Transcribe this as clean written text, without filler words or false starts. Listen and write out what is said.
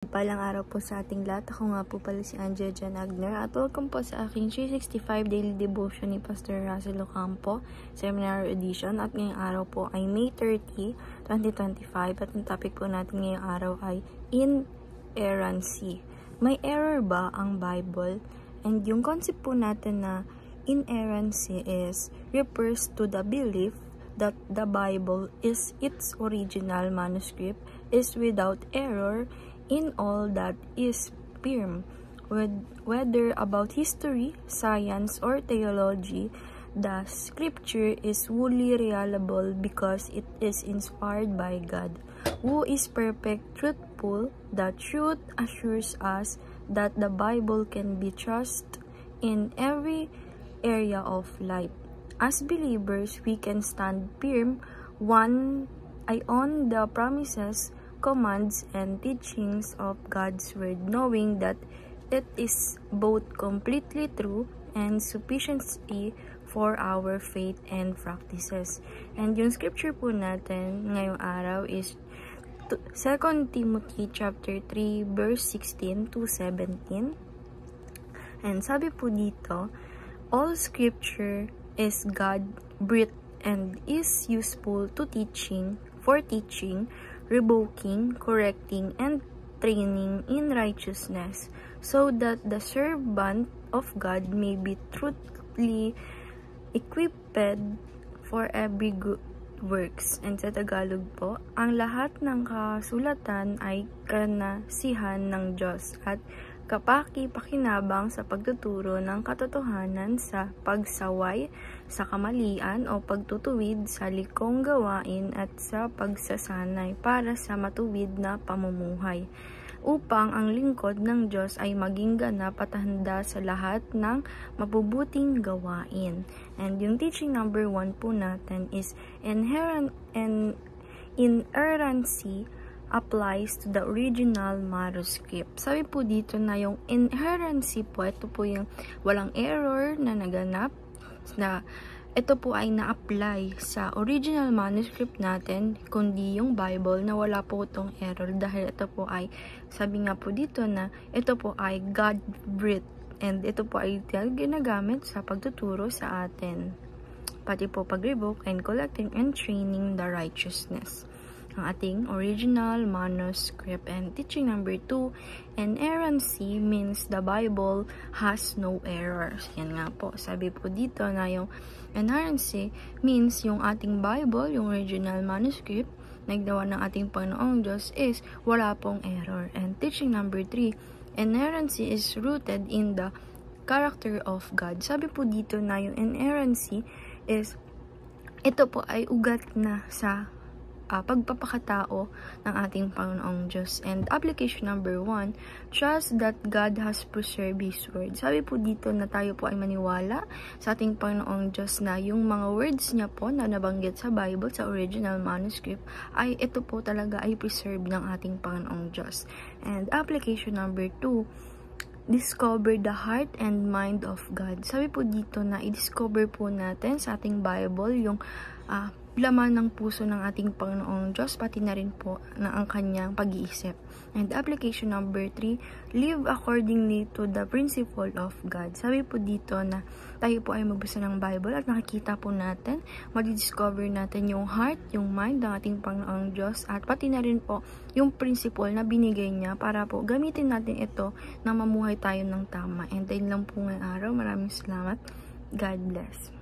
Palang araw po sa ating lahat. Ako nga po pala si Angela Jan Agner at welcome po sa aking 365 Daily Devotion ni Pastor Russell Ocampo, Seminary Edition. At ngayong araw po ay May 30, 2025 at ang topic po natin ngayong araw ay inerrancy. May error ba ang Bible? And yung concept po natin na inerrancy refers to the belief that the Bible is its original manuscript is without error in all that is firm, whether about history, science, or theology. The scripture is wholly reliable because it is inspired by God, who is perfect, truthful. The truth assures us that the Bible can be trusted in every area of life. As believers, we can stand firm on the promises, commands, and teachings of God's Word, knowing that it is both completely true and sufficiency for our faith and practices. And yung scripture po natin ngayong araw is 2 Timothy chapter 3 verse 16 to 17. And sabi po dito, all scripture is God-breathed and is useful for teaching, rebuking, correcting, and training in righteousness, so that the servant of God may be truly equipped for every good works. And sa Tagalog po, ang lahat ng kasulatan ay kanasihan ng Diyos at kapaki-pakinabang sa pagtuturo ng katotohanan, sa pagsaway sa kamalian o pagtutuwid sa likong gawain at sa pagsasanay para sa matuwid na pamumuhay, upang ang lingkod ng Diyos ay maging ganap at handa sa lahat ng mabubuting gawain. And yung teaching number 1 po natin is inerrancy applies to the original manuscript. Sabi po dito na yung inerrancy po, ito po yung walang error na naganap, na ito po ay na-apply sa original manuscript natin, kundi yung Bible na wala po itong error, dahil ito po ay, sabi nga po dito na ito po ay God-breathed and ito po ay ginagamit sa pagtuturo sa atin, pati po pag-revoke and collecting and training the righteousness, ang ating original manuscript. And teaching number 2, inerrancy means the Bible has no errors. Yan nga po, sabi po dito na yung inerrancy means yung ating Bible, yung original manuscript na ginawa ng ating Panginoong Diyos is wala pong error. And teaching number 3, inerrancy is rooted in the character of God. Sabi po dito na yung inerrancy is ito po ay ugat na sa pagpapakatao ng ating Panginoong Diyos. And application number 1, trust that God has preserved His Word. Sabi po dito na tayo po ay maniwala sa ating Panginoong Diyos na yung mga words niya po na nabanggit sa Bible, sa original manuscript, ay ito po talaga ay preserved ng ating Panginoong Diyos. And application number 2, discover the heart and mind of God. Sabi po dito na i-discover po natin sa ating Bible yung laman ng puso ng ating Panginoong Diyos, pati na rin po na ang kanyang pag-iisip. And application number 3, live accordingly to the principle of God. Sabi po dito na tayo po ay magbasa ng Bible at nakikita po natin, madidiscover natin yung heart, yung mind ng ating Panginoong Diyos, at pati na rin po yung principle na binigay niya para po gamitin natin ito na mamuhay tayo ng tama. And ayun lang po ngayong araw. Maraming salamat. God bless.